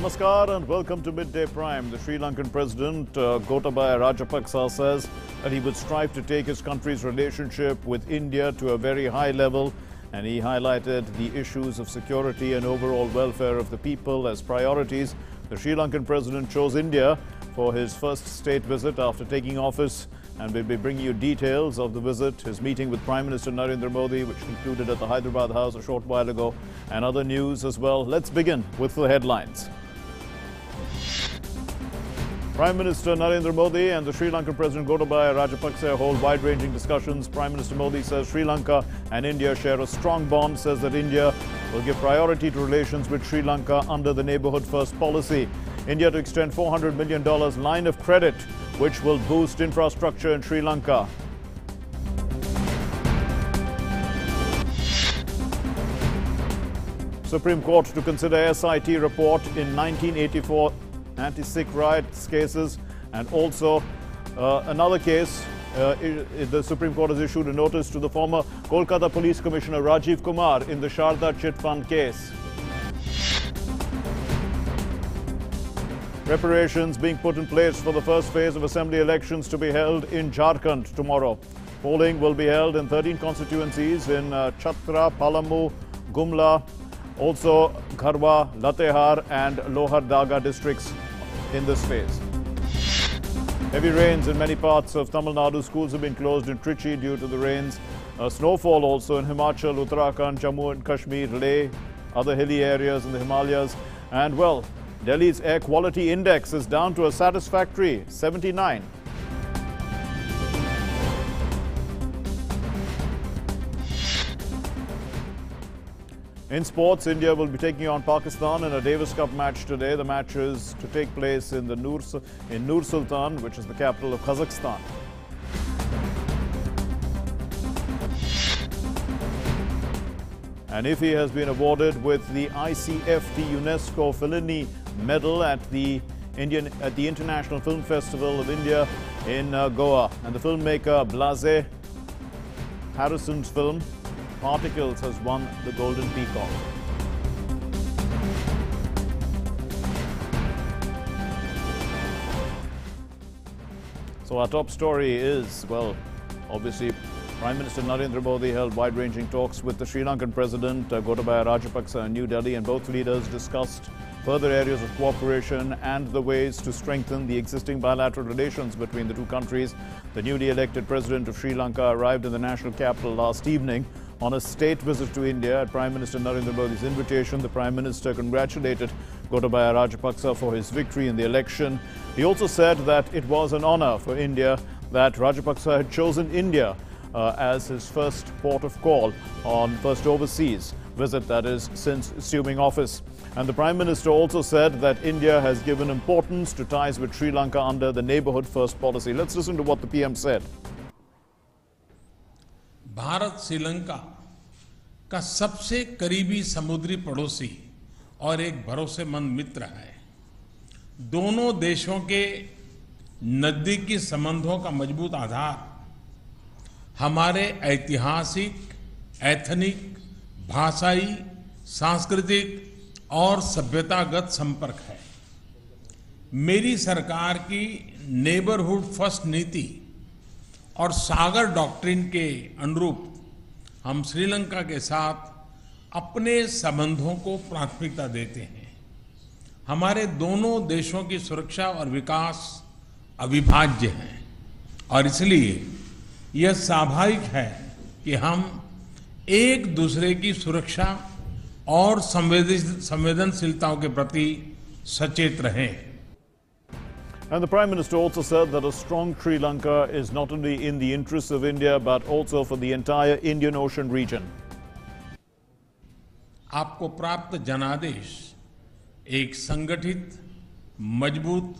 Namaskar and welcome to Midday Prime. The Sri Lankan President Gotabaya Rajapaksa says that he would strive to take his country's relationship with India to a very high level, and he highlighted the issues of security and overall welfare of the people as priorities. The Sri Lankan President chose India for his first state visit after taking office, and we'll be bringing you details of the visit, his meeting with Prime Minister Narendra Modi, which concluded at the Hyderabad House a short while ago, and other news as well. Let's begin with the headlines. Prime Minister Narendra Modi and the Sri Lankan President Gotabaya Rajapaksa hold wide-ranging discussions. Prime Minister Modi says Sri Lanka and India share a strong bond, says that India will give priority to relations with Sri Lanka under the Neighbourhood First policy. India to extend $400 million line of credit, which will boost infrastructure in Sri Lanka. Supreme Court to consider SIT report in 1984 anti-Sikh riots cases, and also another case. The Supreme Court has issued a notice to the former Kolkata Police Commissioner Rajiv Kumar in the Sharda Chit Fund case. Preparations being put in place for the first phase of assembly elections to be held in Jharkhand tomorrow. Polling will be held in 13 constituencies in Chhatra, Palamu, Gumla, also Gharwa, Latehar and Lohardaga districts in this phase. Heavy rains in many parts of Tamil Nadu. Schools have been closed in Trichy due to the rains. Snowfall also in Himachal, Uttarakhand, Jammu and Kashmir, Leh, other hilly areas in the Himalayas. And well, Delhi's air quality index is down to a satisfactory 79. In sports, India will be taking on Pakistan in a Davis Cup match today. The match is to take place in Nur Sultan, which is the capital of Kazakhstan. And Iffy has been awarded with the ICFT UNESCO Fellini Medal at the International Film Festival of India in Goa. And the filmmaker Blase Harrison's film Particles has won the Golden Peacock. So our top story is, well, obviously Prime Minister Narendra Modi held wide-ranging talks with the Sri Lankan President Gotabaya Rajapaksa in New Delhi, and both leaders discussed further areas of cooperation and the ways to strengthen the existing bilateral relations between the two countries. The newly elected President of Sri Lanka arrived in the national capital last evening on a state visit to India at Prime Minister Narendra Modi's invitation. The Prime Minister congratulated Gotabaya Rajapaksa for his victory in the election. He also said that it was an honor for India that Rajapaksa had chosen India as his first port of call on first overseas visit, that is, since assuming office. And the Prime Minister also said that India has given importance to ties with Sri Lanka under the Neighbourhood First policy. Let's listen to what the PM said. Bharat Sri Lanka का सबसे करीबी समुद्री पड़ोसी और एक भरोसेमंद मित्र है। दोनों देशों के नजदीकी संबंधों का मजबूत आधार हमारे ऐतिहासिक, एथनिक, भाषाई, सांस्कृतिक और सभ्यतागत संपर्क है। मेरी सरकार की नेबरहुड फर्स्ट नीति और सागर डॉक्ट्रिन के अनुरूप हम श्रीलंका के साथ अपने संबंधों को प्राथमिकता देते हैं। हमारे दोनों देशों की सुरक्षा और विकास अविभाज्य हैं, और इसलिए यह स्वाभाविक है कि हम एक दूसरे की सुरक्षा और संवेदनशीलताओं के प्रति सचेत रहें। And the Prime Minister also said that a strong Sri Lanka is not only in the interests of India but also for the entire Indian Ocean region. आपको प्राप्त जनादेश एक संगठित, मजबूत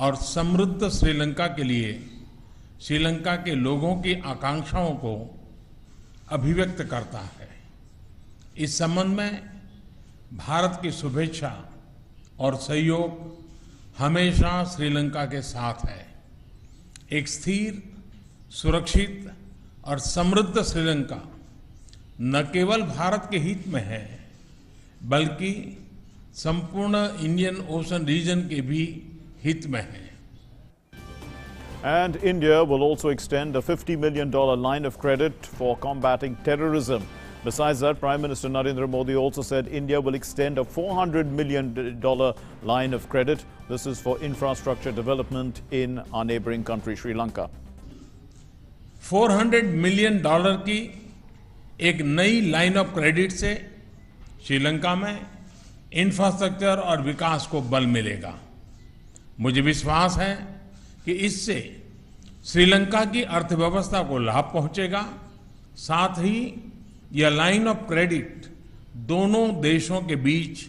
और समृद्ध श्रीलंका के लिए श्रीलंका के लोगों की आकांक्षाओं को अभिव्यक्त करता है। इस संबंध में भारत की शुभेच्छा और सहयोग हमेशा श्रीलंका के साथ है। एक स्थिर, सुरक्षित और समृद्ध श्रीलंका न केवल भारत के हित में है, बल्कि संपूर्ण इंडियन ओशन रीजन के भी हित में है। And India will also extend a $50 million line of credit for combating terrorism. Besides that, Prime Minister Narendra Modi also said India will extend a $400 million line of credit. This is for infrastructure development in our neighboring country, Sri Lanka. $400 million की एक नई line of credit से श्रीलंका में infrastructure और विकास को बल मिलेगा। मुझे विश्वास है कि इससे श्रीलंका की अर्थव्यवस्था को लाभ पहुंचेगा। साथ ही यह लाइन ऑफ क्रेडिट दोनों देशों के बीच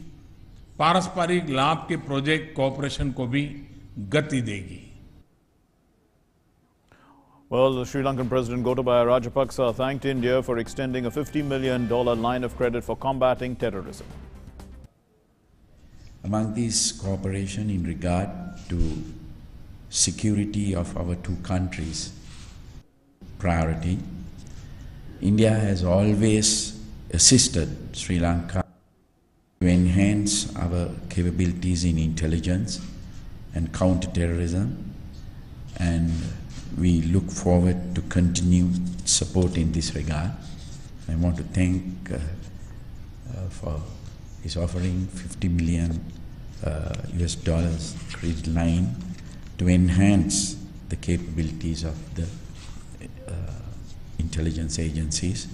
पारस्परिक लाभ के प्रोजेक्ट कोऑपरेशन को भी गति देगी। Well, the Sri Lankan President Gotabaya Rajapaksa thanked India for extending a $50 million line of credit for combating terrorism. Among these cooperation in regard to security of our two countries priority, India has always assisted Sri Lanka to enhance our capabilities in intelligence and counter-terrorism, and we look forward to continue support in this regard. I want to thank for his offering $50 million US dollars credit line to enhance the capabilities of the intelligence agencies.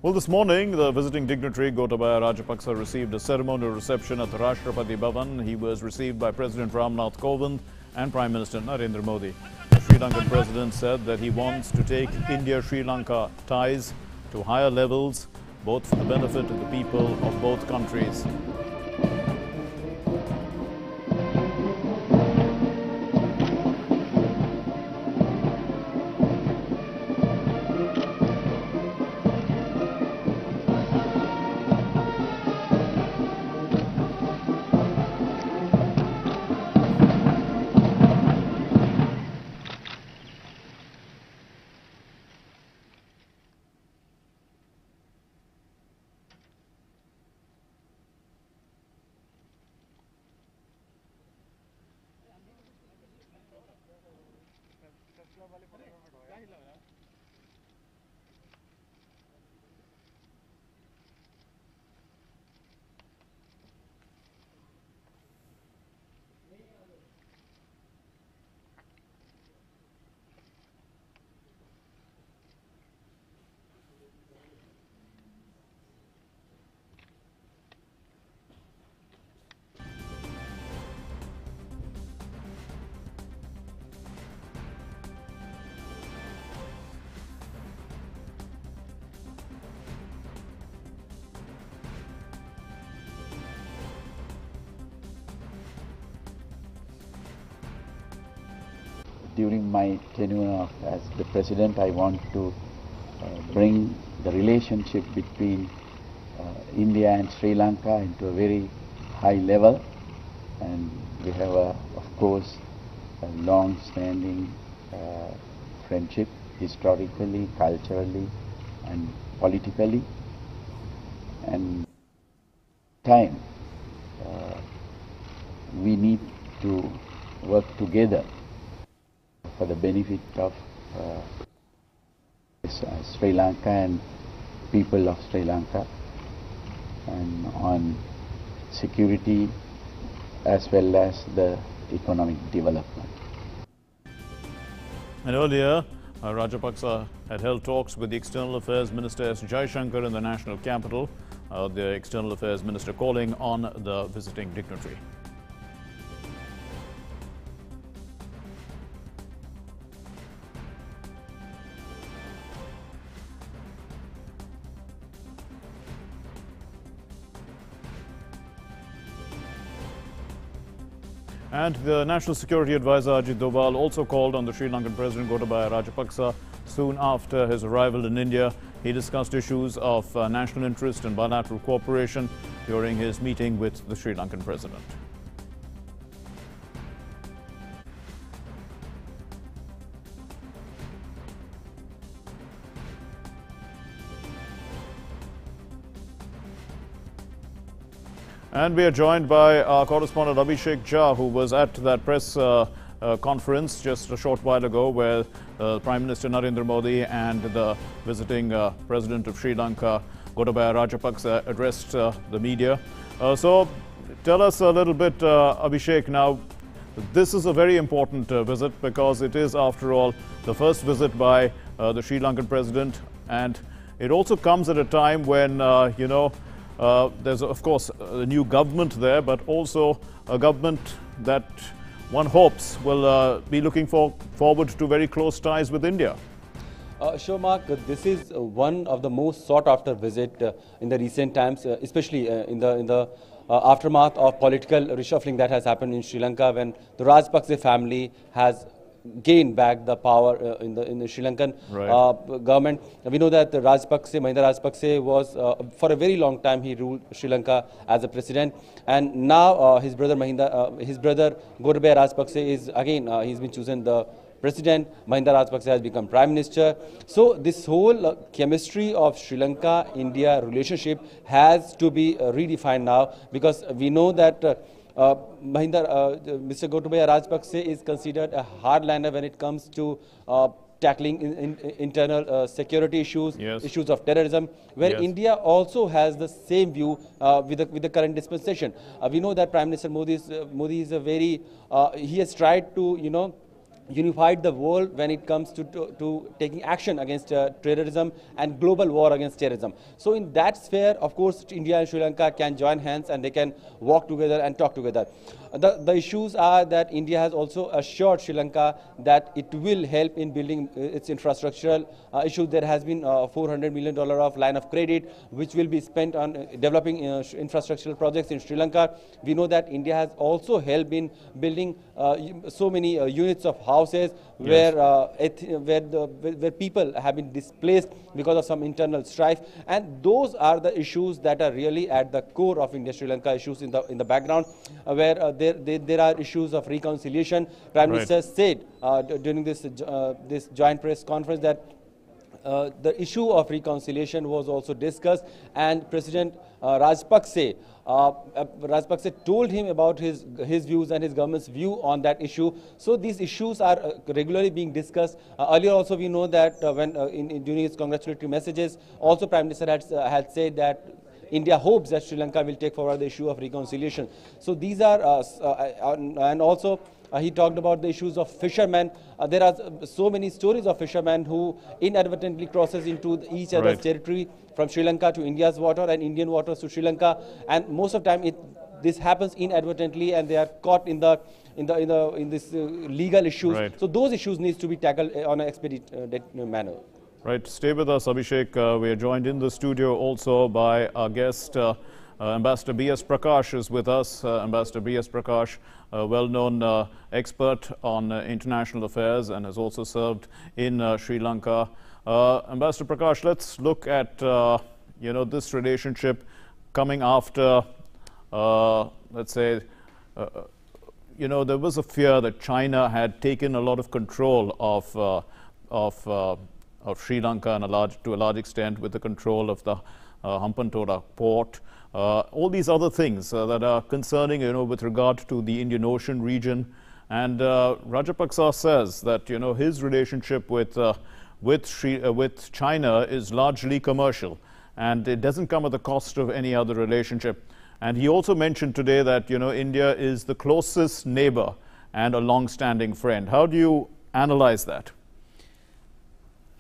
Well, this morning, the visiting dignitary Gotabaya Rajapaksa received a ceremonial reception at the Rashtrapati Bhavan. He was received by President Ramnath Kovind and Prime Minister Narendra Modi. The Sri Lankan president said that he wants to take India-Sri Lanka ties to higher levels, both for the benefit of the people of both countries. During my tenure as the President, I want to bring the relationship between India and Sri Lanka into a very high level, and we have, of course, a long-standing friendship historically, culturally, and politically. And time we need to work together for the benefit of Sri Lanka and people of Sri Lanka, and on security as well as the economic development. And earlier, Rajapaksa had held talks with the External Affairs Minister S. Jaishankar in the national capital, the External Affairs Minister calling on the visiting dignitary. And the National Security Advisor Ajit Doval also called on the Sri Lankan President Gotabaya Rajapaksa soon after his arrival in India. He discussed issues of national interest and bilateral cooperation during his meeting with the Sri Lankan President. And we are joined by our correspondent Abhishek Jha, who was at that press conference just a short while ago where Prime Minister Narendra Modi and the visiting President of Sri Lanka, Gotabaya Rajapaksa, addressed the media. So tell us a little bit, Abhishek, now this is a very important visit because it is, after all, the first visit by the Sri Lankan President, and it also comes at a time when, there's, of course, a new government there, but also a government that one hopes will be looking forward to very close ties with India. Sure, Mark, this is one of the most sought-after visit in the recent times, especially in the aftermath of political reshuffling that has happened in Sri Lanka, when the Rajapaksa family has gained back the power in the Sri Lankan government. We know that the Mahinda Rajapaksa was, for a very long time, he ruled Sri Lanka as a president, and now his brother Gotabaya Rajapaksa is again, he's been chosen the president. Mahinda Rajapaksa has become prime minister. So this whole chemistry of Sri Lanka-India relationship has to be redefined now, because we know that Mr. Gotabaya Rajapaksa is considered a hardliner when it comes to tackling internal security issues, issues of terrorism, where India also has the same view with the current dispensation. We know that Prime Minister Modi is a very, he has tried to, unified the world when it comes to taking action against terrorism and global war against terrorism. So in that sphere, of course, India and Sri Lanka can join hands and they can walk together and talk together. The issues are that India has also assured Sri Lanka that it will help in building its infrastructural issues. There has been $400 million of line of credit which will be spent on developing infrastructural projects in Sri Lanka. We know that India has also helped in building so many units of houses where people have been displaced because of some internal strife, and those are the issues that are really at the core of India-Sri Lanka issues in the background, where there are issues of reconciliation. Prime Minister said during this joint press conference that the issue of reconciliation was also discussed, and President Rajapaksa told him about his views and his government's view on that issue. So these issues are regularly being discussed. Earlier also we know that during his congratulatory messages, also Prime Minister had said that India hopes that Sri Lanka will take forward the issue of reconciliation. So these are, and also he talked about the issues of fishermen. There are so many stories of fishermen who inadvertently crosses into each other's territory, from Sri Lanka to India's water and Indian waters to Sri Lanka, and most of the time this happens inadvertently and they are caught in this legal issues. So those issues needs to be tackled on an expeditious manner. Right, stay with us, Abhishek. We are joined in the studio also by our guest, Ambassador B.S. Prakash is with us. Ambassador B.S. Prakash, a well-known expert on international affairs, and has also served in Sri Lanka. Ambassador Prakash, let's look at this relationship coming after, let's say, there was a fear that China had taken a lot of control of Sri Lanka and to a large extent with the control of the Hambantota port. All these other things that are concerning, with regard to the Indian Ocean region. And Rajapaksa says that, his relationship with China is largely commercial, and it doesn't come at the cost of any other relationship. And he also mentioned today that, India is the closest neighbor and a long-standing friend. How do you analyze that?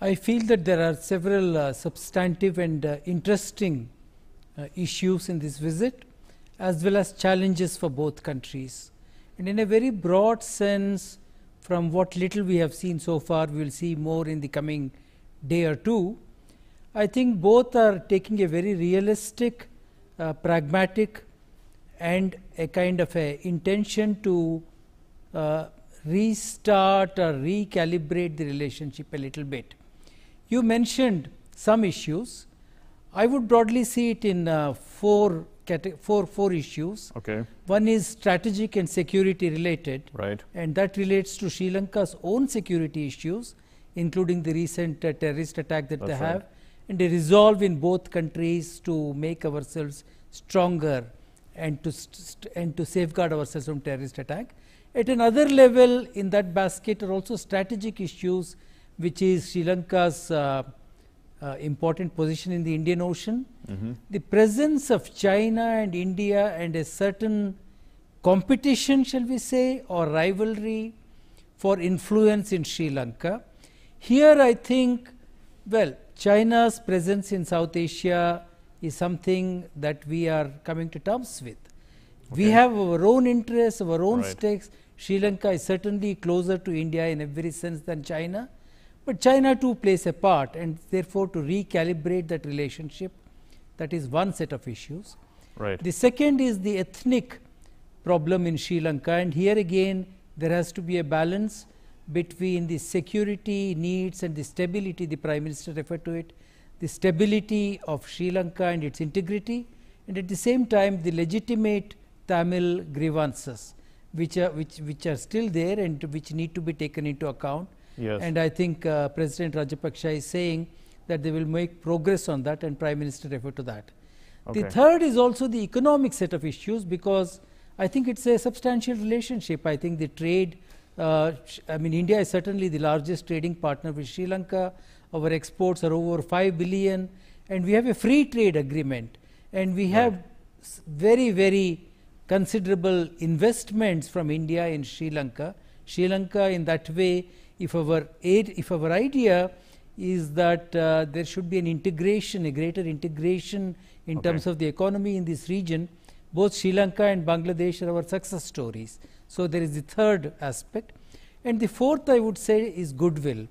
I feel that there are several substantive and interesting issues in this visit, as well as challenges for both countries. And in a very broad sense, from what little we have seen so far, we will see more in the coming day or two. I think both are taking a very realistic, pragmatic, and a kind of a intention to restart or recalibrate the relationship a little bit. You mentioned some issues. I would broadly see it in four issues. Okay. One is strategic and security related, and that relates to Sri Lanka's own security issues, including the recent terrorist attack that they have, and a resolve in both countries to make ourselves stronger and to safeguard ourselves from terrorist attack. At another level in that basket are also strategic issues, which is Sri Lanka's important position in the Indian Ocean, the presence of China and India and a certain competition, shall we say, or rivalry for influence in Sri Lanka. Here I think, well, China's presence in South Asia is something that we are coming to terms with. We have our own interests, our own stakes. Sri Lanka is certainly closer to India in every sense than China, but China too plays a part, and therefore to recalibrate that relationship, that is one set of issues. Right. The second is the ethnic problem in Sri Lanka, and here again there has to be a balance between the security needs and the stability, the Prime Minister referred to it, the stability of Sri Lanka and its integrity, and at the same time the legitimate Tamil grievances which are still there and which need to be taken into account. Yes. And I think President Rajapaksa is saying that they will make progress on that, and Prime Minister referred to that. The third is also the economic set of issues, because I think it's a substantial relationship. I think the trade, I mean, India is certainly the largest trading partner with Sri Lanka. Our exports are over 5 billion, and we have a free trade agreement, and we have very, very considerable investments from India in Sri Lanka. Sri Lanka, in that way, if our idea is that there should be an integration, a greater integration in terms of the economy in this region, both Sri Lanka and Bangladesh are our success stories. So there is the third aspect. And the fourth, I would say, is goodwill,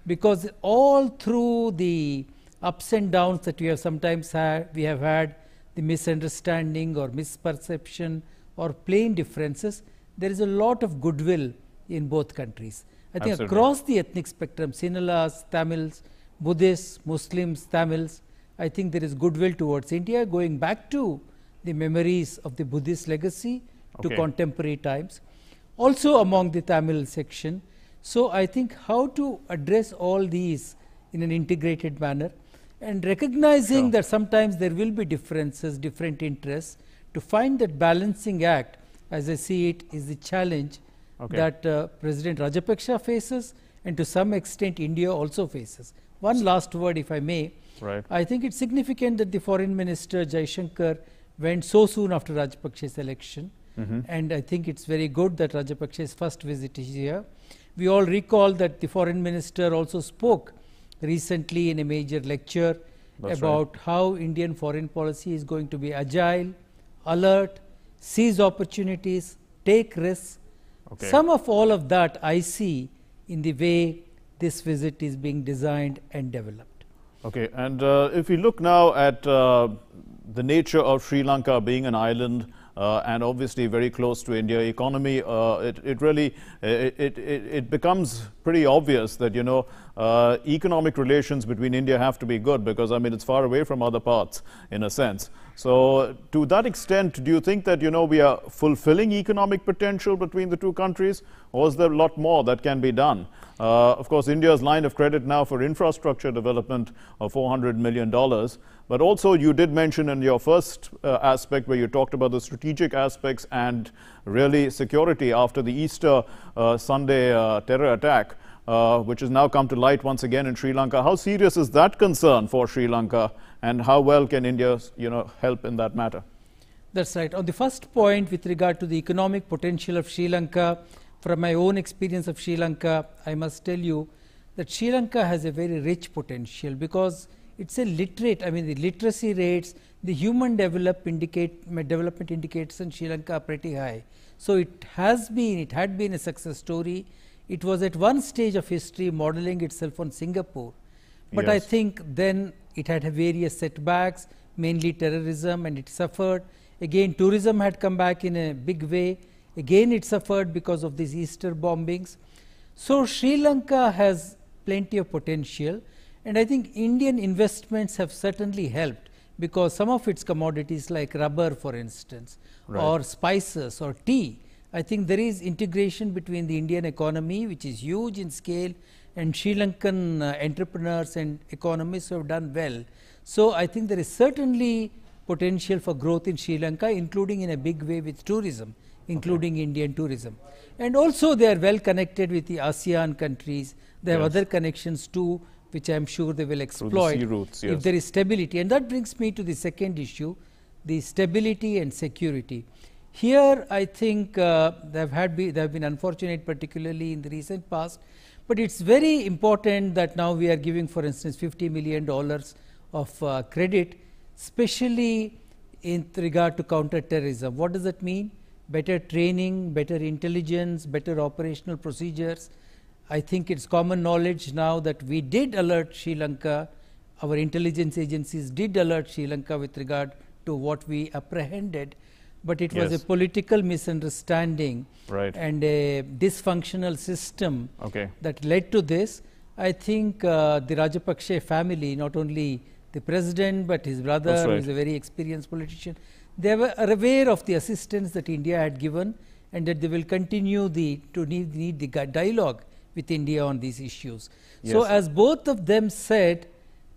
because all through the ups and downs that we have sometimes had, we have had the misunderstanding or misperception or plain differences, there is a lot of goodwill in both countries. I think across the ethnic spectrum, Sinhalas, Tamils, Buddhists, Muslims, Tamils, I think there is goodwill towards India, going back to the memories of the Buddhist legacy to contemporary times, also among the Tamil section. So I think how to address all these in an integrated manner, and recognizing that sometimes there will be differences, different interests, to find that balancing act, as I see it, is the challenge that President Rajapaksa faces, and to some extent India also faces. One last word, if I may. I think it's significant that the Foreign Minister Jaishankar went so soon after Rajapaksa's election, and I think it's very good that Rajapaksa's first visit is here. We all recall that the Foreign Minister also spoke recently in a major lecture about how Indian foreign policy is going to be agile, alert, seize opportunities, take risks. Some of all of that I see in the way this visit is being designed and developed. And if we look now at the nature of Sri Lanka being an island, and obviously very close to India economy, it really becomes pretty obvious that, you know, economic relations between India have to be good, because I mean it's far away from other parts in a sense. So to that extent, do you think that, you know, we are fulfilling economic potential between the two countries, or is there a lot more that can be done? Of course, India's line of credit now for infrastructure development of $400 million. But also you did mention in your first aspect, where you talked about the strategic aspects and really security after the Easter Sunday terror attack, which has now come to light once again in Sri Lanka. How serious is that concern for Sri Lanka, and how well can India, you know, help in that matter? That's right. On the first point with regard to the economic potential of Sri Lanka, from my own experience of Sri Lanka, I must tell you that Sri Lanka has a very rich potential, because it's a literate, I mean the literacy rates, the human development indicators in Sri Lanka are pretty high. So it had been a success story. It was at one stage of history modeling itself on Singapore. But I think then it had various setbacks, mainly terrorism, and it suffered. Again, tourism had come back in a big way. Again, it suffered because of these Easter bombings. So Sri Lanka has plenty of potential, and I think Indian investments have certainly helped, because some of its commodities like rubber, for instance, or spices or tea, I think there is integration between the Indian economy, which is huge in scale, and Sri Lankan entrepreneurs and economists who have done well. So I think there is certainly potential for growth in Sri Lanka, including in a big way with tourism, including Indian tourism. And also they are well connected with the ASEAN countries. They have other connections too, which I am sure they will exploit sea routes, if there is stability. And that brings me to the second issue, the stability and security. Here I think they have been unfortunate, particularly in the recent past, but it's very important that now we are giving, for instance, $50 million of credit, especially in regard to counter-terrorism. What does that mean? Better training, better intelligence, better operational procedures. I think it's common knowledge now that we did alert Sri Lanka, our intelligence agencies did alert Sri Lanka with regard to what we apprehended, but it was a political misunderstanding and a dysfunctional system that led to this. I think the Rajapaksa family, not only the president but his brother, who is a very experienced politician, they were aware of the assistance that India had given, and that they will continue to need the dialogue with India on these issues. So as both of them said,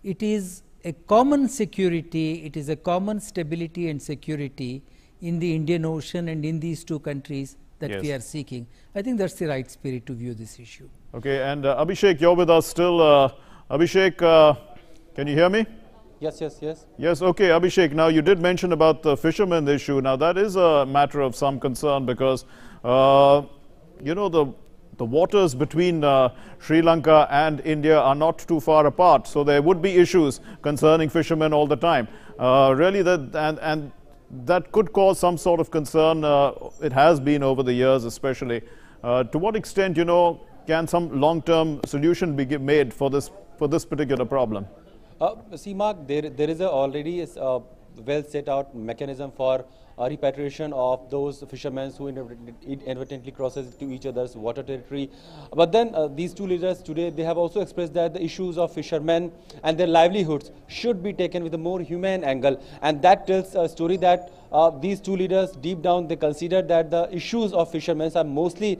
it is a common security, it is a common stability and security in the Indian Ocean and in these two countries that we are seeking. I think that's the right spirit to view this issue. Okay, and Abhishek, you're with us still. Abhishek, can you hear me? Yes. Yes, okay, Abhishek, now you did mention about the fishermen issue. Now that is a matter of some concern because, you know, the waters between Sri Lanka and India are not too far apart. So there would be issues concerning fishermen all the time. Really, and that could cause some sort of concern. It has been over the years, especially. To what extent, you know, can some long-term solution be made for this particular problem? See, Mark, there is already a well set out mechanism for repatriation of those fishermen who inadvertently crosses to each other's water territory. But then these two leaders today, they have also expressed that the issues of fishermen and their livelihoods should be taken with a more humane angle. And that tells a story that these two leaders, deep down, they consider that the issues of fishermen are mostly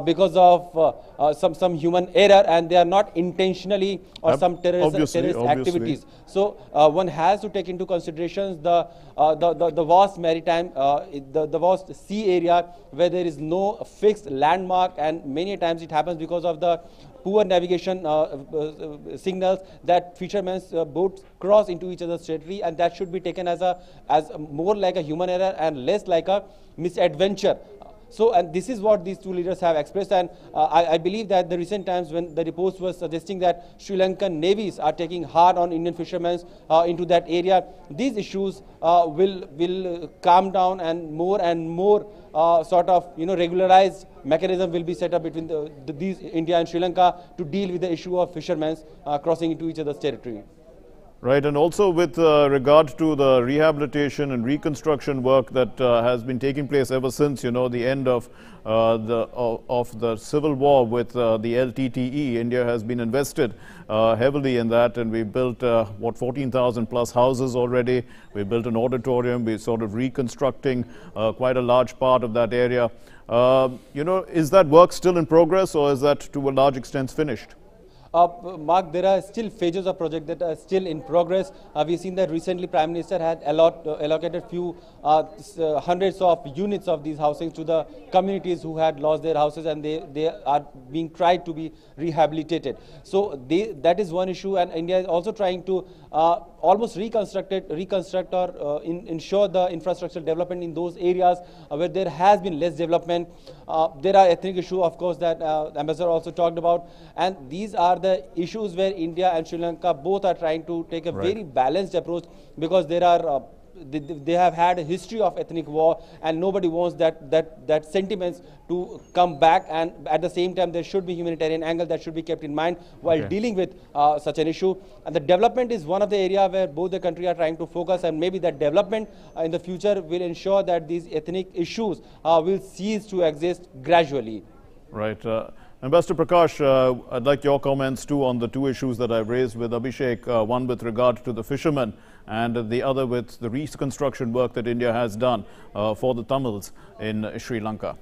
because of some human error, and they are not intentionally or some terrorist activities. So one has to take into consideration the vast maritime, the vast sea area where there is no fixed landmark, and many times it happens because of the poor navigation signals that fishermen's boats cross into each other's territory, and that should be taken as more like a human error and less like a misadventure. So, and this is what these two leaders have expressed, and I believe that the recent times when the reports were suggesting that Sri Lankan navies are taking hard on Indian fishermen into that area, these issues will calm down, and more sort of regularized mechanism will be set up between these India and Sri Lanka to deal with the issue of fishermen crossing into each other's territory. Right, and also with regard to the rehabilitation and reconstruction work that has been taking place ever since, you know, the end of the civil war with the LTTE. India has been invested heavily in that, and we built what, 14,000 plus houses already. We built an auditorium. We're sort of reconstructing quite a large part of that area. You know, is that work still in progress, or is that to a large extent finished? Mark, there are still phases of project that are still in progress. We've seen that recently Prime Minister had allocated few hundreds of units of these housing to the communities who had lost their houses, and they are being tried to be rehabilitated. So that is one issue, and India is also trying to almost reconstruct or ensure the infrastructure development in those areas where there has been less development. There are ethnic issues, of course, that Ambassador also talked about, and these are the issues where India and Sri Lanka both are trying to take a very balanced approach, because there are they have had a history of ethnic war, and nobody wants that sentiments to come back, and at the same time there should be humanitarian angle that should be kept in mind while dealing with such an issue. And the development is one of the areas where both the countries are trying to focus, and maybe that development in the future will ensure that these ethnic issues will cease to exist gradually. Right. Ambassador Prakash, I'd like your comments too on the two issues that I've raised with Abhishek, one with regard to the fishermen and the other with the reconstruction work that India has done for the Tamils in Sri Lanka.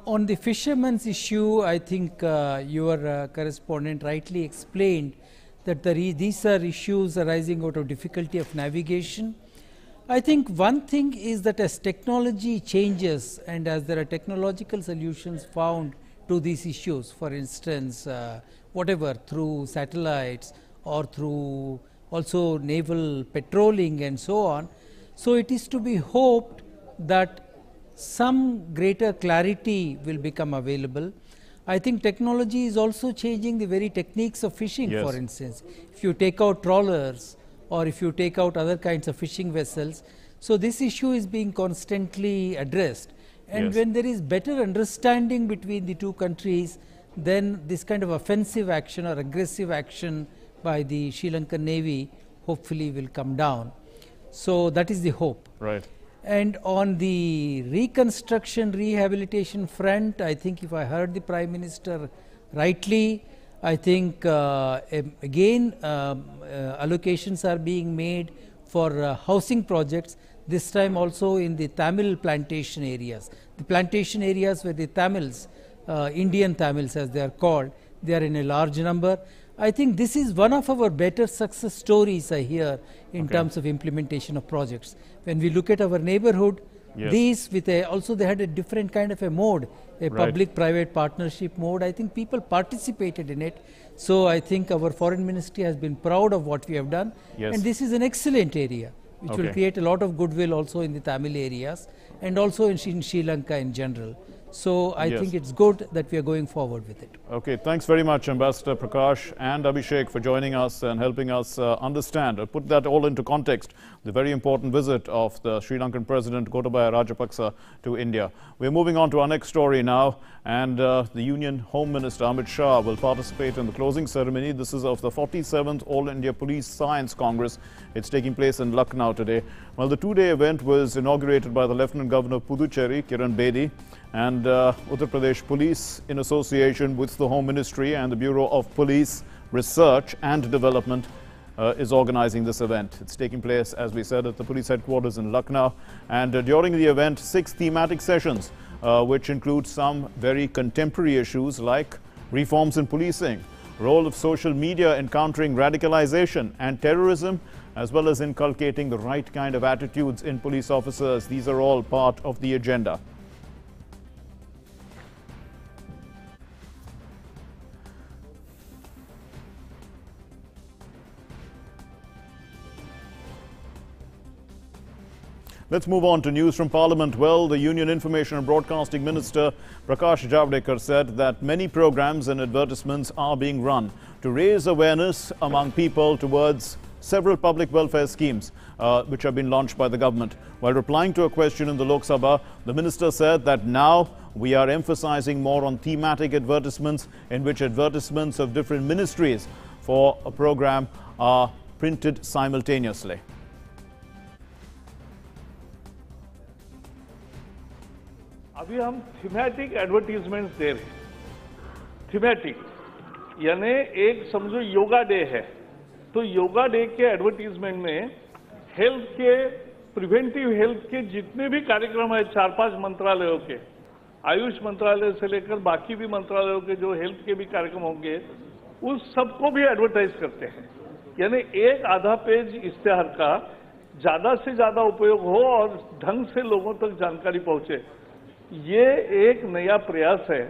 On the fishermen's issue, I think your correspondent rightly explained that these are issues arising out of difficulty of navigation. I think one thing is that as technology changes and as there are technological solutions found to these issues, for instance, whatever through satellites or through also naval patrolling and so on, so it is to be hoped that some greater clarity will become available. I think technology is also changing the very techniques of fishing. Yes. For instance, if you take out trawlers or if you take out other kinds of fishing vessels, so this issue is being constantly addressed. And yes, when there is better understanding between the two countries, then this kind of offensive action or aggressive action by the Sri Lankan Navy hopefully will come down. So that is the hope. Right. And on the reconstruction, rehabilitation front, I think if I heard the Prime Minister rightly, I think again allocations are being made for housing projects, this time also in the Tamil plantation areas. The plantation areas where the Tamils, Indian Tamils as they are called, they are in a large number. I think this is one of our better success stories I hear in terms of implementation of projects. When we look at our neighborhood, yes, these with a, also they had a different kind of a mode, a public-private partnership mode. I think people participated in it. So I think our foreign ministry has been proud of what we have done. Yes. And this is an excellent area, which will create a lot of goodwill also in the Tamil areas and also in Sri Lanka in general. So I think it's good that we are going forward with it. Okay, thanks very much, Ambassador Prakash and Abhishek, for joining us and helping us understand or put that all into context, the very important visit of the Sri Lankan President Gotabaya Rajapaksa to India. We're moving on to our next story now, and the Union Home Minister Amit Shah will participate in the closing ceremony. This is of the 47th All India Police Science Congress. It's taking place in Lucknow today. Well, the two-day event was inaugurated by the Lieutenant Governor of Puducherry, Kiran Bedi, and Uttar Pradesh Police, in association with the Home Ministry and the Bureau of Police Research and Development, is organizing this event. It's taking place, as we said, at the police headquarters in Lucknow. And during the event, 6 thematic sessions, which include some very contemporary issues like reforms in policing, role of social media in countering radicalization and terrorism, as well as inculcating the right kind of attitudes in police officers. These are all part of the agenda. Let's move on to news from Parliament. Well, the Union Information and Broadcasting Minister Prakash Javadekar said that many programs and advertisements are being run to raise awareness among people towards several public welfare schemes which have been launched by the government. While replying to a question in the Lok Sabha, the minister said that now we are emphasizing more on thematic advertisements, in which advertisements of different ministries for a program are printed simultaneously. अभी हम thematic advertisements दे रहे हैं। Thematic यानी एक समझो yoga day है, तो yoga day के एडवर्टीजमेंट में हेल्थ के, प्रिवेंटिव हेल्थ के जितने भी कार्यक्रम है 4-5 मंत्रालयों के, आयुष मंत्रालय से लेकर बाकी भी मंत्रालयों के जो हेल्थ के भी कार्यक्रम होंगे, उस सबको भी एडवर्टाइज करते हैं। यानी एक आधा पेज इश्तेहार का ज्यादा से ज्यादा उपयोग हो और ढंग से लोगों तक जानकारी पहुंचे। ये एक नया प्रयास है,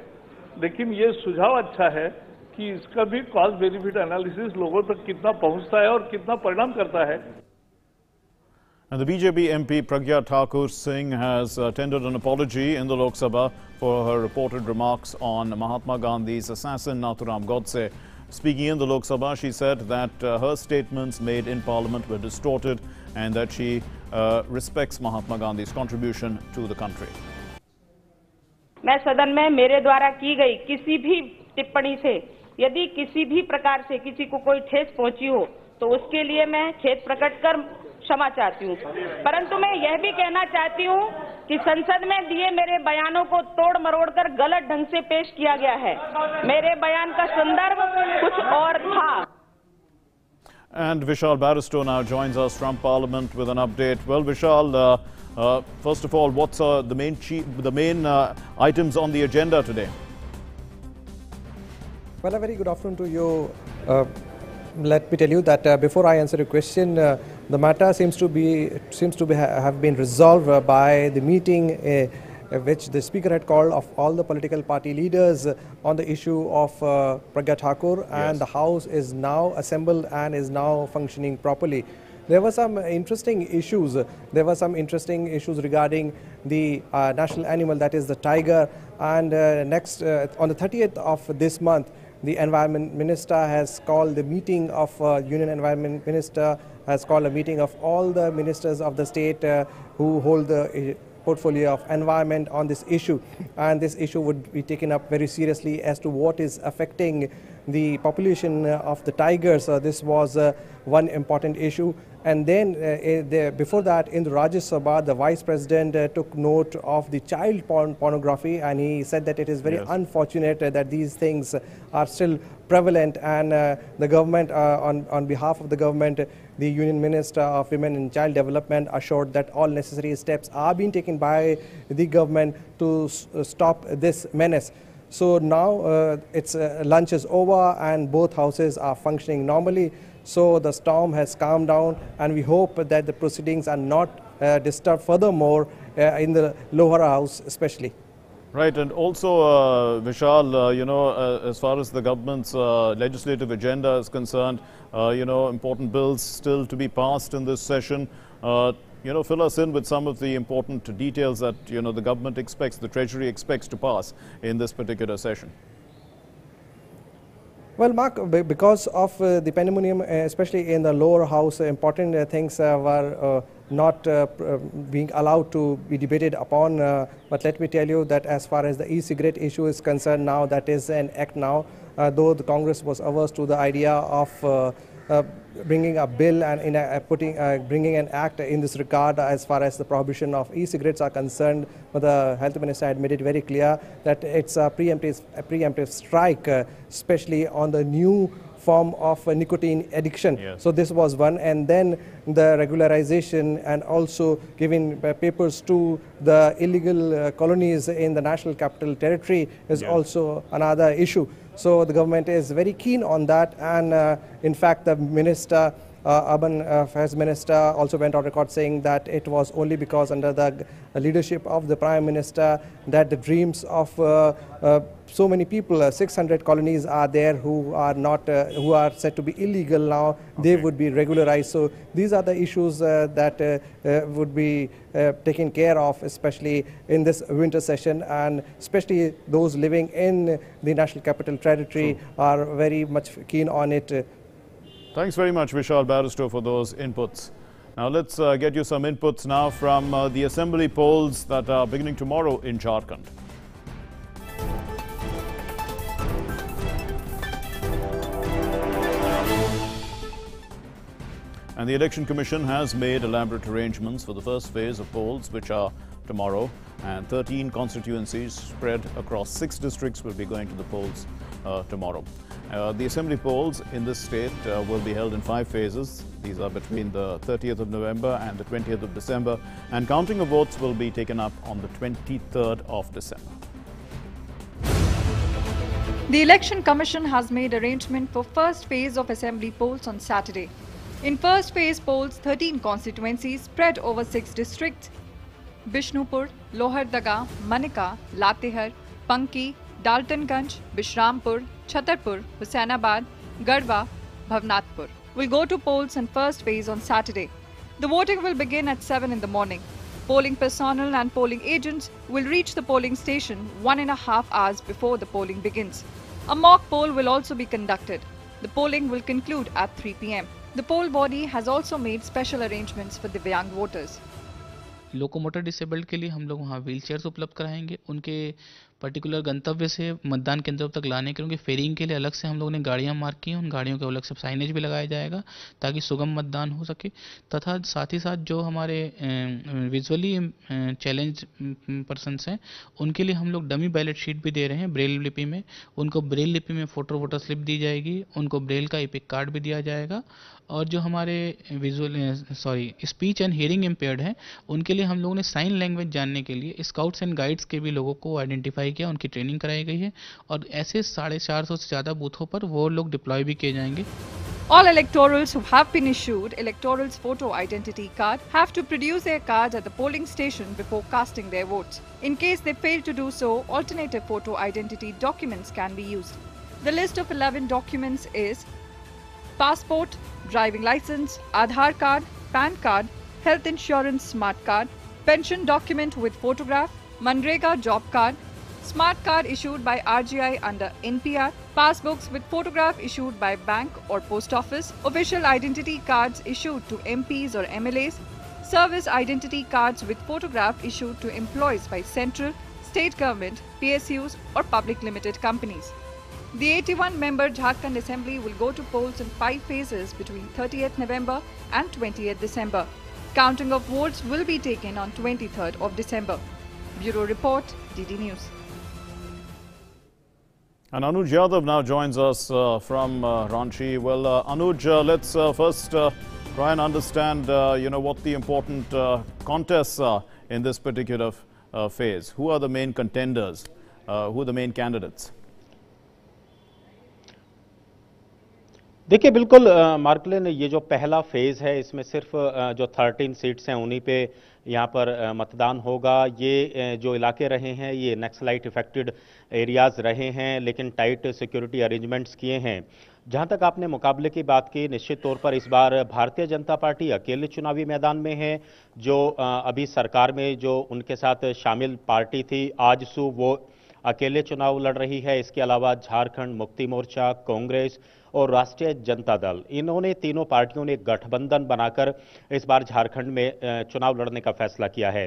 लेकिन ये सुझाव अच्छा है कि इसका भी कॉस्ट बेनिफिट एनालिसिस लोगों तक कितना पहुंचता है और कितना परिणाम करता है। And the BJP MP Pragya Thakur Singh has tendered an apology in the Lok Sabha for her reported remarks on Mahatma Gandhi's assassin Nathuram Godse. Speaking in the Lok Sabha, she said that her statements made in Parliament were distorted and that she respects Mahatma Gandhi's contribution to the country. मैं सदन में मेरे द्वारा की गई किसी भी टिप्पणी से यदि किसी भी प्रकार से किसी को कोई ठेस पहुंची हो तो उसके लिए मैं खेद प्रकट कर क्षमा चाहती हूं। परंतु मैं यह भी कहना चाहती हूं कि संसद में दिए मेरे बयानों को तोड़ मरोड़ कर गलत ढंग से पेश किया गया है। मेरे बयान का संदर्भ कुछ और था। And Vishal Barristow now joins us from Parliament with an update. Well, Vishal, first of all, what's the main items on the agenda today? Well, a very good afternoon to you. Let me tell you that before I answer your question, The matter seems to have been resolved by the meeting which the Speaker had called of all the political party leaders on the issue of Pragya Thakur, and the House is now assembled and is now functioning properly. There were some interesting issues. There were some interesting issues regarding the national animal, that is the tiger. And next, on the 30th of this month, the Environment Minister has called the meeting of Union Environment Minister, has called a meeting of all the ministers of the state who hold the portfolio of environment on this issue. And this issue would be taken up very seriously as to what is affecting the population of the tigers. This was one important issue. And then before that, in the Rajya Sabha, the Vice President took note of the child pornography, and he said that it is very unfortunate that these things are still prevalent, and the government, on behalf of the government, the Union Minister of Women and Child Development assured that all necessary steps are being taken by the government to stop this menace. So now its lunch is over and both houses are functioning normally. So the storm has calmed down, and we hope that the proceedings are not disturbed furthermore in the lower house especially. Right, and also Vishal, you know, as far as the government's legislative agenda is concerned, you know, important bills still to be passed in this session. You know, fill us in with some of the important details that, you know, the government expects, the Treasury expects to pass in this particular session. Well, Mark, because of the pandemonium, especially in the lower house, important things were not being allowed to be debated upon. But let me tell you that as far as the e-cigarette issue is concerned now, that is an act now, though the Congress was averse to the idea of bringing a bill and bringing an act in this regard as far as the prohibition of e-cigarettes are concerned. But the Health Minister had made it very clear that it's a preemptive strike, especially on the new form of nicotine addiction. So this was one, and then the regularization and also giving papers to the illegal colonies in the National Capital Territory is also another issue. So the government is very keen on that, and in fact the minister, Urban Affairs Minister, also went on record saying that it was only because under the leadership of the Prime Minister that the dreams of so many people, 600 colonies are there who are not, who are said to be illegal now, they would be regularized. So these are the issues that would be taken care of, especially in this winter session, and especially those living in the National Capital Territory are very much keen on it. Thanks very much, Vishal Barristow, for those inputs. Now let's get you some inputs now from the assembly polls that are beginning tomorrow in Jharkhand. And the Election Commission has made elaborate arrangements for the first phase of polls, which are tomorrow, and 13 constituencies spread across 6 districts will be going to the polls tomorrow. The assembly polls in this state will be held in 5 phases. These are between the 30th of November and the 20th of December, and counting of votes will be taken up on the 23rd of December. The Election Commission has made arrangement for first phase of assembly polls on Saturday. In first phase polls, 13 constituencies spread over 6 districts: Bishnupur, Lohardaga, Manika, Latehar, Panki, Daltonganj, Bishrampur, Chhatarpur, Husainabad, Garhwa, Bhavnathpur will go to polls in first phase on Saturday. The voting will begin at 7 in the morning. Polling personnel and polling agents will reach the polling station 1.5 hours before the polling begins. A mock poll will also be conducted. The polling will conclude at 3 p.m. The poll body has also made special arrangements for Divyang voters. Locomotor disabled के लिए हम लोग वहाँ wheel chairs उपलब्ध कराएंगे। उनके particular गंतव्य से मतदान केंद्रों तक लाने के लिए उनके फेरिंग के लिए अलग से हम लोगों ने गाड़ियाँ मार्क की हैं। उन गाड़ियों के अलग से साइनेज भी लगाया जाएगा ताकि सुगम मतदान हो सके, तथा साथ ही साथ जो हमारे विजुअली चैलेंज पर्सनस हैं उनके लिए हम लोग डमी बैलेट शीट भी दे रहे हैं ब्रेल लिपि में। उनको ब्रेल लिपि में फ़ोटो वोटर स्लिप दी जाएगी, उनको ब्रेल का एपिक कार्ड भी दिया जाएगा। और जो हमारे स्पीच एंड हियरिंग इम्पेयर्ड हैं उनके लिए हम लोगों ने साइन लैंग्वेज जानने के लिए स्काउट्स एंड गाइड्स के भी लोगों को आइडेंटिफाई किया, उनकी ट्रेनिंग कराई गई है, और ऐसे 450 से ज़्यादा बूथों पर वो लोग डिप्लॉय भी किए जाएंगे। All electorals who have been issued electoral's photo identity card have to produce their card at the polling station before casting their votes. In case they fail to do so, alternative photo identity documents can be used. The list of 11 documents is passport, driving license, Aadhaar card, PAN card, health insurance smart card, pension document with photograph, Manrega job card, smart card issued by RGI under NPR, passbooks with photograph issued by bank or post office, official identity cards issued to MPs or MLAs, service identity cards with photograph issued to employees by central, state government, PSUs or public limited companies. The 81-member Jharkhand Assembly will go to polls in 5 phases between 30th November and 20th December. Counting of votes will be taken on 23rd of December. Bureau Report, DD News. And Anuj Yadav now joins us from Ranchi. Well, Anuj, let's first try and understand, what the important contests are in this particular phase. Who are the main contenders? Who are the main candidates? देखिए बिल्कुल मार्कलिन, ये जो पहला phase है इसमें सिर्फ जो 13 seats हैं उन्हीं पे यहाँ पर मतदान होगा। ये जो इलाके रहे हैं ये नक्सलाइट इफेक्टेड एरियाज रहे हैं, लेकिन टाइट सिक्योरिटी अरेंजमेंट्स किए हैं। जहाँ तक आपने मुकाबले की बात की, निश्चित तौर पर इस बार भारतीय जनता पार्टी अकेले चुनावी मैदान में है। जो अभी सरकार में जो उनके साथ शामिल पार्टी थी आजसू, वो अकेले चुनाव लड़ रही है। इसके अलावा झारखंड मुक्ति मोर्चा, कांग्रेस और राष्ट्रीय जनता दल, इन्होंने तीनों पार्टियों ने गठबंधन बनाकर इस बार झारखंड में चुनाव लड़ने का फैसला किया है।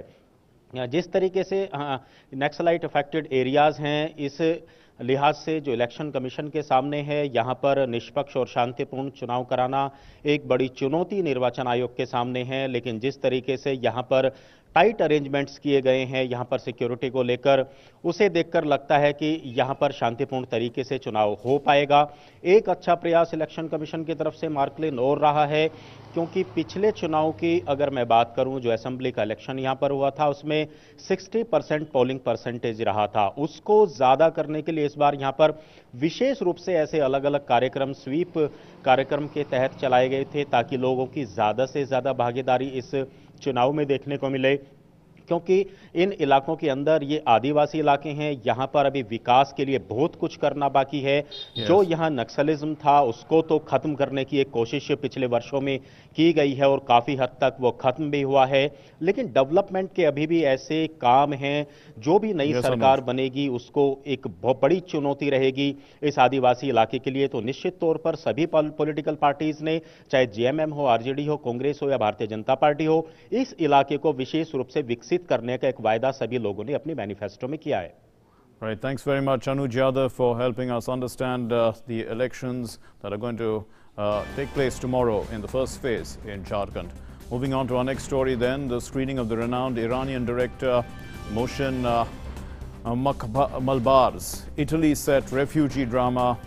जिस तरीके से नक्सलाइट अफेक्टेड एरियाज हैं, इस लिहाज से जो इलेक्शन कमीशन के सामने है, यहाँ पर निष्पक्ष और शांतिपूर्ण चुनाव कराना एक बड़ी चुनौती निर्वाचन आयोग के सामने है। लेकिन जिस तरीके से यहाँ पर टाइट अरेंजमेंट्स किए गए हैं यहाँ पर सिक्योरिटी को लेकर, उसे देखकर लगता है कि यहाँ पर शांतिपूर्ण तरीके से चुनाव हो पाएगा। एक अच्छा प्रयास इलेक्शन कमीशन की तरफ से मार्कलिन और रहा है, क्योंकि पिछले चुनाव की अगर मैं बात करूं, जो असेंबली का इलेक्शन यहाँ पर हुआ था उसमें 60% पोलिंग परसेंटेज रहा था। उसको ज्यादा करने के लिए इस बार यहाँ पर विशेष रूप से ऐसे अलग अलग कार्यक्रम स्वीप कार्यक्रम के तहत चलाए गए थे, ताकि लोगों की ज्यादा से ज्यादा भागीदारी इस चुनाव में देखने को मिले। क्योंकि इन इलाकों के अंदर ये आदिवासी इलाके हैं, यहाँ पर अभी विकास के लिए बहुत कुछ करना बाकी है। जो यहाँ नक्सलिज्म था उसको तो खत्म करने की एक कोशिश पिछले वर्षों में की गई है और काफी हद तक वो खत्म भी हुआ है, लेकिन डेवलपमेंट के अभी भी ऐसे काम हैं। जो भी नई सरकार बनेगी उसको एक बहुत बड़ी चुनौती रहेगी इस आदिवासी इलाके के लिए। तो निश्चित तौर पर सभी पॉलिटिकल पार्टीज ने, चाहे जेएमएम हो, आरजेडी हो, कांग्रेस हो या भारतीय जनता पार्टी हो, इस इलाके को विशेष रूप से विकसित करने का एक वायदा सभी लोगों ने अपनी मैनिफेस्टो में किया है। Right, thanks very much Anuj Yadav for helping us understand the elections that are going to take place tomorrow in the first phase in Jharkhand. Moving on to our next story then, the screening of the renowned Iranian director Mohsen Malbar's Italy-set refugee drama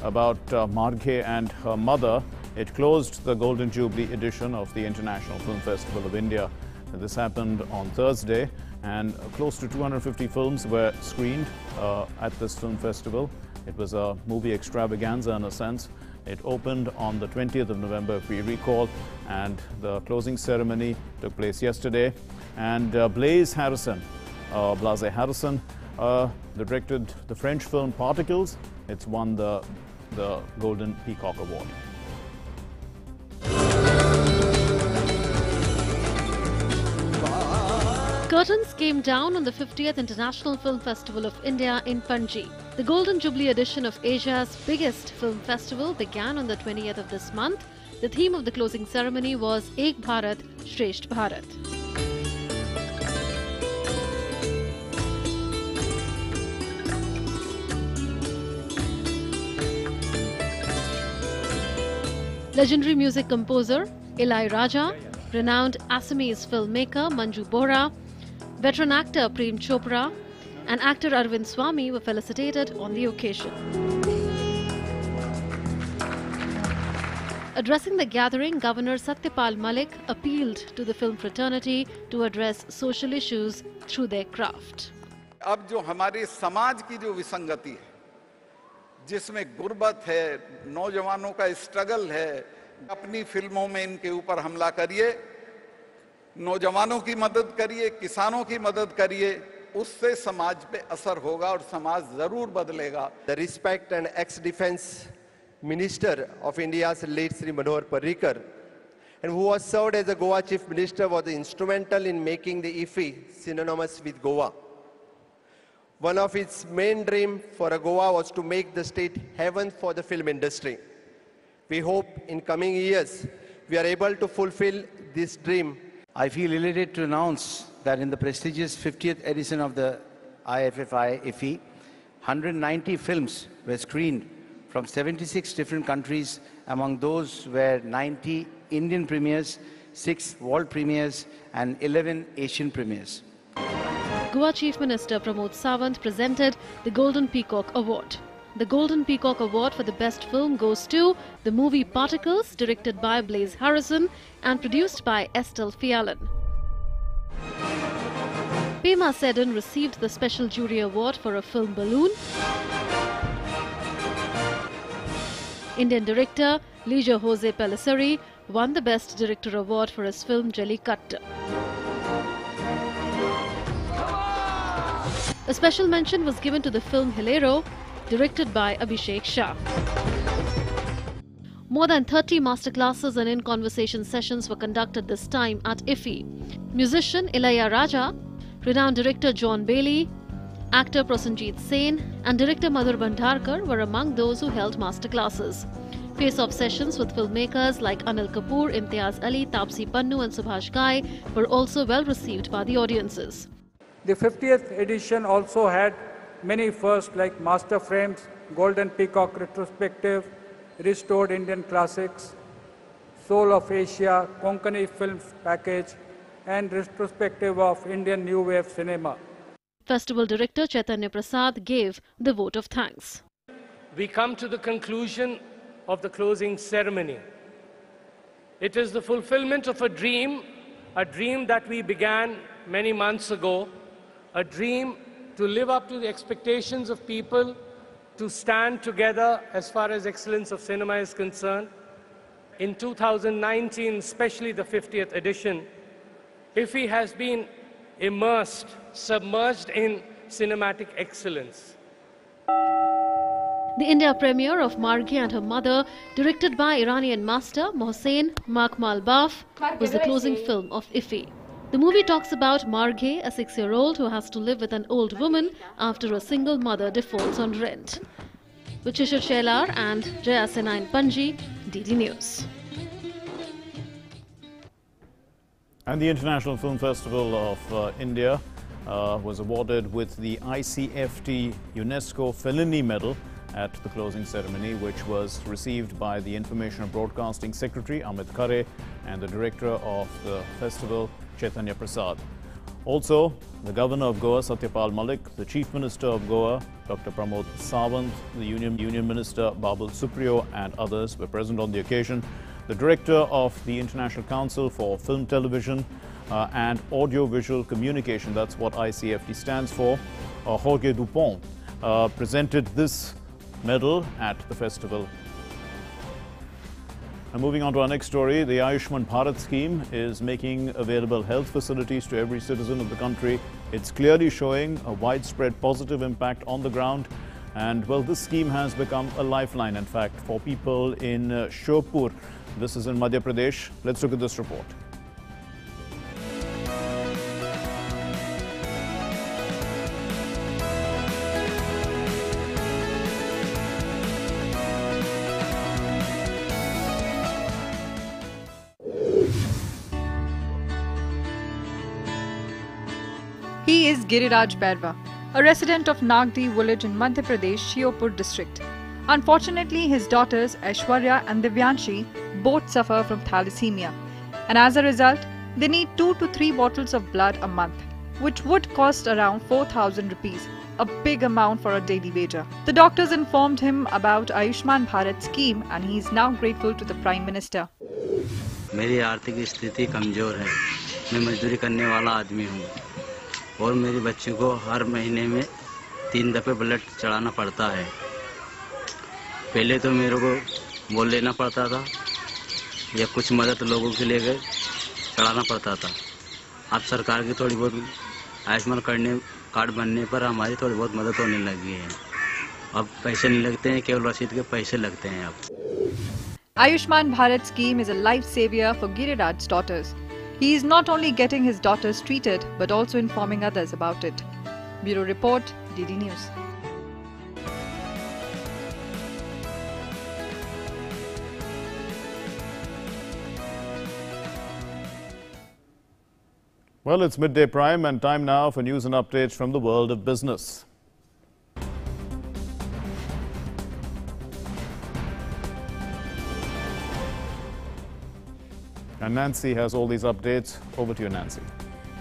about Marghe and her mother. It closed the Golden Jubilee edition of the International Film Festival of India. This happened on Thursday, and close to 250 films were screened at this film festival. It was a movie extravaganza in a sense. It opened on the 20th of November, if we recall, and the closing ceremony took place yesterday. And Blaise Harrison, directed the French film Particles. It's won the Golden Peacock Award. Curtains came down on the 50th International Film Festival of India in Panji. The Golden Jubilee edition of Asia's biggest film festival began on the 20th of this month. The theme of the closing ceremony was Ek Bharat, Shresht Bharat. Legendary music composer Ilaiyaraaja, renowned Assamese filmmaker Manju Bohra, veteran actor Prem Chopra and actor Arvind Swamy were felicitated on the occasion. Addressing the gathering, Governor Satyapal Malik appealed to the film fraternity to address social issues through their craft. अब जो हमारे समाज की जो विसंगति है, जिसमें गुर्बत है, नौजवानों का स्ट्रगल है, अपनी फिल्मों में इनके ऊपर हमला करिए, नौजवानों की मदद करिए, किसानों की मदद करिए, उससे समाज पे असर होगा और समाज जरूर बदलेगा। The respect and ex-defense minister of India's late Sri Manohar Parrikar, and who was served as the Goa Chief Minister, was instrumental in making the IFFI synonymous with Goa. One of its main dreams for Goa was to make the state heaven for the film industry. We hope in coming years we are able to fulfill this dream. I feel elated to announce that in the prestigious 50th edition of the IFFI, 190 films were screened from 76 different countries. Among those were 90 Indian premieres, 6 world premieres, and 11 Asian premieres. Goa Chief Minister Pramod Sawant presented the Golden Peacock Award. The Golden Peacock Award for the best film goes to the movie Particles, directed by Blaise Harrison and produced by Estelle Fiallan. Pema Sedun received the Special Jury Award for a film Balloon. Indian director Lijo Jose Pellicer won the Best Director Award for his film Jallikattu. A special mention was given to the film Hilero, directed by Abhishek Shah. More than 30 masterclasses and in-conversation sessions were conducted this time at IFFI. Musician Ilayya Raja, renowned director John Bailey, actor Prosenjit Sen and director Madhur Bhandarkar were among those who held masterclasses. Face-off sessions with filmmakers like Anil Kapoor, Imtiaz Ali, Taapsee Pannu and Subhash Ghai were also well received by the audiences. The 50th edition also had many firsts like Master Frames, Golden Peacock Retrospective, Restored Indian Classics, Soul of Asia, Konkani Films Package, and Retrospective of Indian New Wave Cinema. Festival Director Chaitanya Prasad gave the vote of thanks. We come to the conclusion of the closing ceremony. It is the fulfillment of a dream that we began many months ago, a dream to live up to the expectations of people, to stand together as far as excellence of cinema is concerned. In 2019, especially the 50th edition, IFFI has been immersed, submerged in cinematic excellence. The India premiere of Marghe and Her Mother, directed by Iranian master Mohsen Makhmalbaf, was the closing film of IFFI. The movie talks about Marghe, a 6-year-old who has to live with an old woman after a single mother defaults on rent. With Shishir Shelar and Jaya Sena in Panji, DD News. And the International Film Festival of India was awarded with the ICFT UNESCO Fellini Medal at the closing ceremony, which was received by the Information and Broadcasting Secretary Amit Khare and the Director of the festival Chaitanya Prasad. Also, the Governor of Goa Satyapal Malik, the Chief Minister of Goa Dr. Pramod Sawant, the Union Minister Babul Supriyo and others were present on the occasion. The Director of the International Council for Film, Television and Audio-Visual Communication, that's what ICFT stands for, Jorge Dupont, presented this medal at the festival. And moving on to our next story, the Ayushman Bharat scheme is making available health facilities to every citizen of the country. It's clearly showing a widespread positive impact on the ground. And well, this scheme has become a lifeline, in fact, for people in Shopur. This is in Madhya Pradesh. Let's look at this report. He is Giriraj Bairwa, a resident of Nagdi village in Madhya Pradesh, Shiopur district. Unfortunately, his daughters Aishwarya and Divyanshi both suffer from thalassemia, and as a result, they need 2 to 3 bottles of blood a month, which would cost around 4,000 rupees, a big amount for a daily wager. The doctors informed him about Ayushman Bharat scheme, and he is now grateful to the Prime Minister. मेरी आर्थिक स्थिति कमजोर है, मैं मजदूरी करने वाला आदमी हूँ और मेरी बच्ची को हर महीने में 3 दफे ब्लड चढ़ाना पड़ता है। पहले तो मेरे को बोल लेना पड़ता था या कुछ मदद लोगों के लिए चढ़ाना पड़ता था। अब सरकार की थोड़ी बहुत आयुष्मान कार्ड बनने पर हमारी थोड़ी बहुत मदद होने लगी है। अब पैसे नहीं लगते हैं, केवल रसीद के पैसे लगते हैं अब। Ayushman Bharat scheme is a life savior for Giriraj's daughters. He is not only getting his daughters treated but also informing others about it. Bureau Report, DD News. Well, it's midday prime and time now for news and updates from the world of business. And Nancy has all these updates. Over to you, Nancy.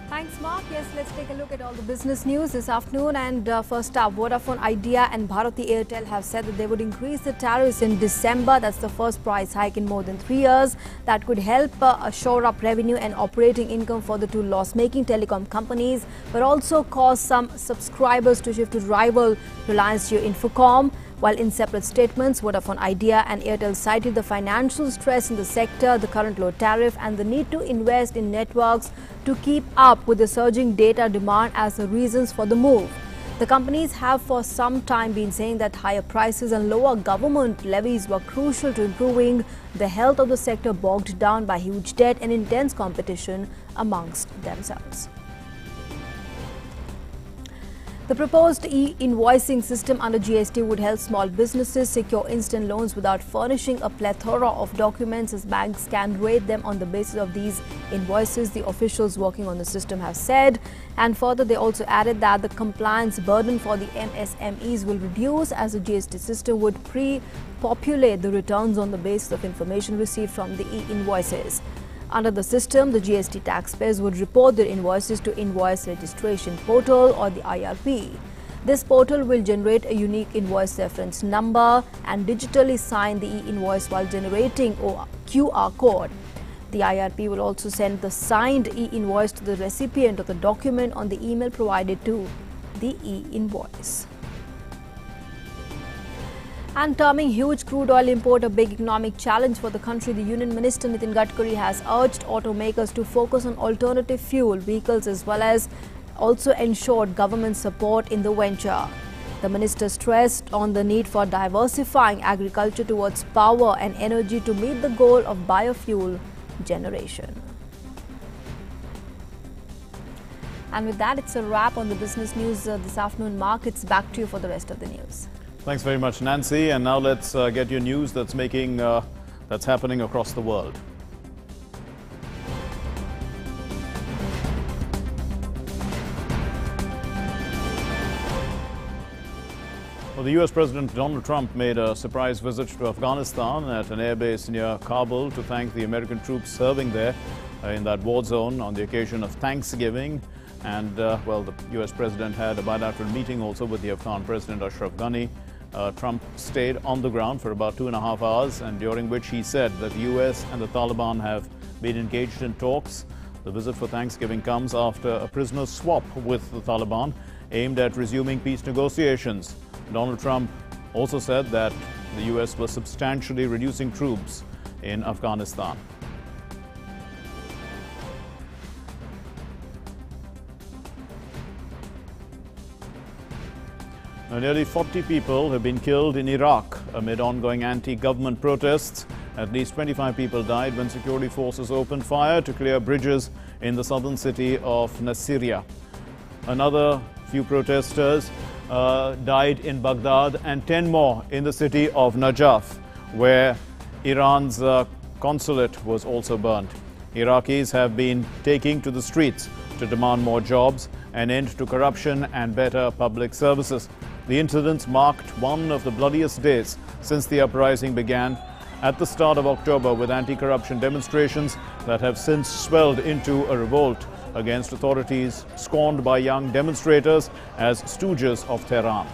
Thanks, Mark. Yes, let's take a look at all the business news this afternoon. And first up, Vodafone Idea and Bharti Airtel have said that they would increase the tariffs in December. That's the first price hike in more than 3 years. That could help shore up revenue and operating income for the two loss-making telecom companies, but also cause some subscribers to shift to rival Reliance Jio Infocomm. While in separate statements, Vodafone Idea and Airtel cited the financial stress in the sector, the current low tariff and the need to invest in networks to keep up with the surging data demand as the reasons for the move. The companies have for some time been saying that higher prices and lower government levies were crucial to improving the health of the sector bogged down by huge debt and intense competition amongst themselves. The proposed e-invoicing system under GST would help small businesses secure instant loans without furnishing a plethora of documents, as banks can rate them on the basis of these invoices, the officials working on the system have said. And further, they also added that the compliance burden for the MSMEs will reduce, as the GST system would pre-populate the returns on the basis of information received from the e-invoices. Under the system, the GST taxpayers would report their invoices to Invoice Registration Portal or the IRP. This portal will generate a unique invoice reference number and digitally sign the e-invoice while generating a QR code. The IRP will also send the signed e-invoice to the recipient of the document on the email provided to the e-invoice. And terming huge crude oil import a big economic challenge for the country, the Union Minister Nitin Gadkari has urged automakers to focus on alternative fuel vehicles as well as also ensured government support in the venture. The minister stressed on the need for diversifying agriculture towards power and energy to meet the goal of biofuel generation. And with that, it's a wrap on the business news this afternoon. Mark, it's back to you for the rest of the news. Thanks very much, Nancy. And now let's get your news that's happening across the world. Well, the US President Donald Trump made a surprise visit to Afghanistan at an airbase near Kabul to thank the American troops serving there in that war zone on the occasion of Thanksgiving. And, well, the US President had a bilateral meeting also with the Afghan President Ashraf Ghani. Trump stayed on the ground for about 2.5 hours, and during which he said that the US and the Taliban have been engaged in talks. The visit for Thanksgiving comes after a prisoner swap with the Taliban aimed at resuming peace negotiations. Donald Trump also said that the US was substantially reducing troops in Afghanistan. Now, nearly 40 people have been killed in Iraq amid ongoing anti-government protests. At least 25 people died when security forces opened fire to clear bridges in the southern city of Nasiriyah. Another few protesters died in Baghdad and 10 more in the city of Najaf, where Iran's consulate was also burned. Iraqis have been taking to the streets to demand more jobs, an end to corruption and better public services. The incidents marked one of the bloodiest days since the uprising began at the start of October, with anti-corruption demonstrations that have since swelled into a revolt against authorities scorned by young demonstrators as stooges of Tehran.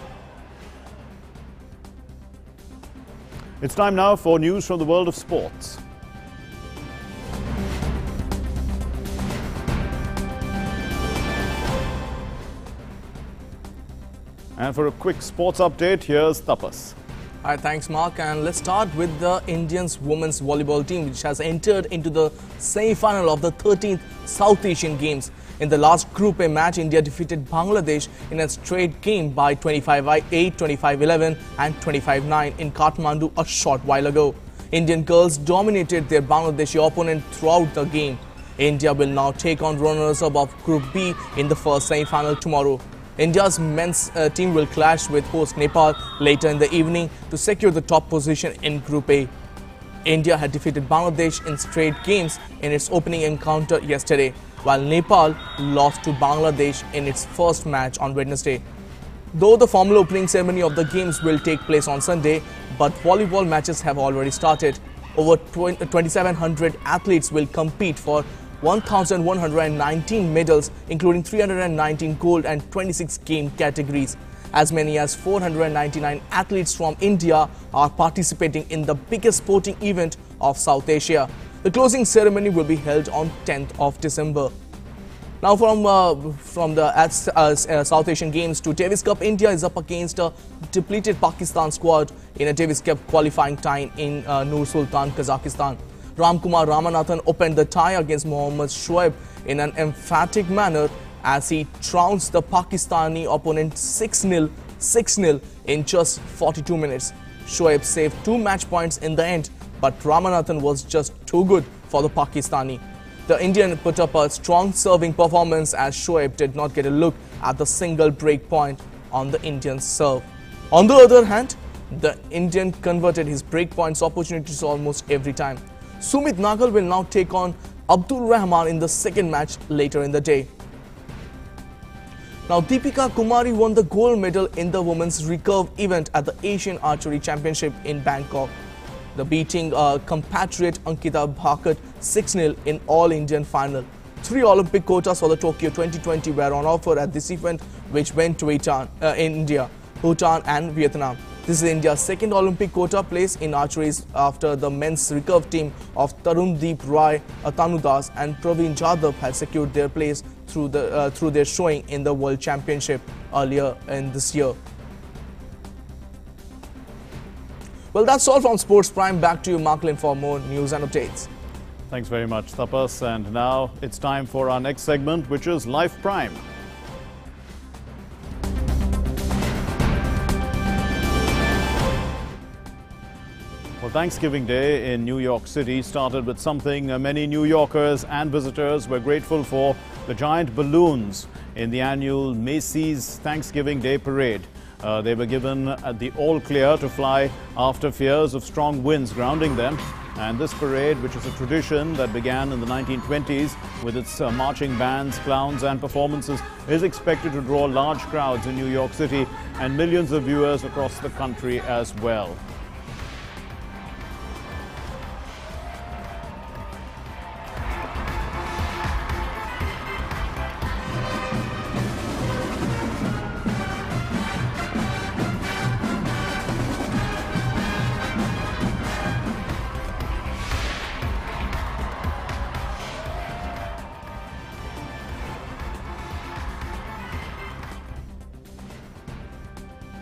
It's time now for news from the world of sports. And for a quick sports update, here's Tapas. All right, thanks, Mark. And let's start with the Indians women's volleyball team, which has entered into the semi-final of the 13th South Asian Games. In the last Group A match, India defeated Bangladesh in a straight game by 25-8, 25-11 and 25-9 in Kathmandu a short while ago. Indian girls dominated their Bangladeshi opponent throughout the game. India will now take on runners-up of Group B in the first semi-final tomorrow. India's men's team will clash with host Nepal later in the evening to secure the top position in Group A. India had defeated Bangladesh in straight games in its opening encounter yesterday, while Nepal lost to Bangladesh in its first match on Wednesday. Though the formal opening ceremony of the games will take place on Sunday, but volleyball matches have already started. Over 2,700 athletes will compete for 1,119 medals, including 319 gold and 26 game categories. As many as 499 athletes from India are participating in the biggest sporting event of South Asia. The closing ceremony will be held on 10th of December. Now from the South Asian Games to Davis Cup, India is up against a depleted Pakistan squad in a Davis Cup qualifying tie in Nur Sultan, Kazakhstan. Ramkumar Ramanathan opened the tie against Mohammad Shoaib in an emphatic manner as he trounced the Pakistani opponent 6-0 in just 42 minutes. Shoaib saved 2 match points in the end, but Ramanathan was just too good for the Pakistani. The Indian put up a strong serving performance as Shoaib did not get a look at the single break point on the Indian serve. On the other hand, the Indian converted his break points opportunities almost every time. Sumit Nagal will now take on Abdul Rahman in the second match later in the day. Now, Deepika Kumari won the gold medal in the women's recurve event at the Asian Archery Championship in Bangkok, beating compatriot Ankita Bhakat 6-0 in all-Indian final. 3 Olympic quotas for the Tokyo 2020 were on offer at this event, which went to India, Bhutan and Vietnam. This is India's second Olympic quota place in archery after the men's recurve team of Tarundeep Rai, Tanu Das and Praveen Jadhav had secured their place through their showing in the World Championship earlier in this year. Well, that's all from Sports Prime. Back to you, Marklin, for more news and updates. Thanks very much, Tapas. And now it's time for our next segment, which is Life Prime. Well, Thanksgiving Day in New York City started with something many New Yorkers and visitors were grateful for: the giant balloons in the annual Macy's Thanksgiving Day Parade. They were given the all clear to fly after fears of strong winds grounding them. And this parade, which is a tradition that began in the 1920s with its marching bands, clowns and performances, is expected to draw large crowds in New York City and millions of viewers across the country as well.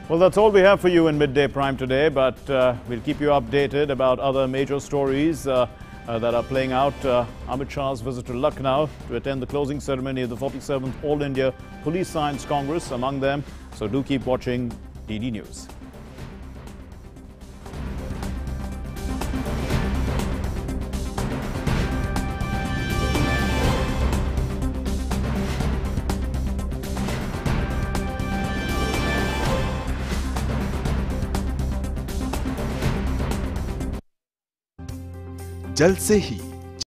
Well, that's all we have for you in Midday Prime today, but we'll keep you updated about other major stories that are playing out. Amit Shah's visit to Lucknow to attend the closing ceremony of the 47th All India Police Science Congress among them. So do keep watching DD News. जल्द से ही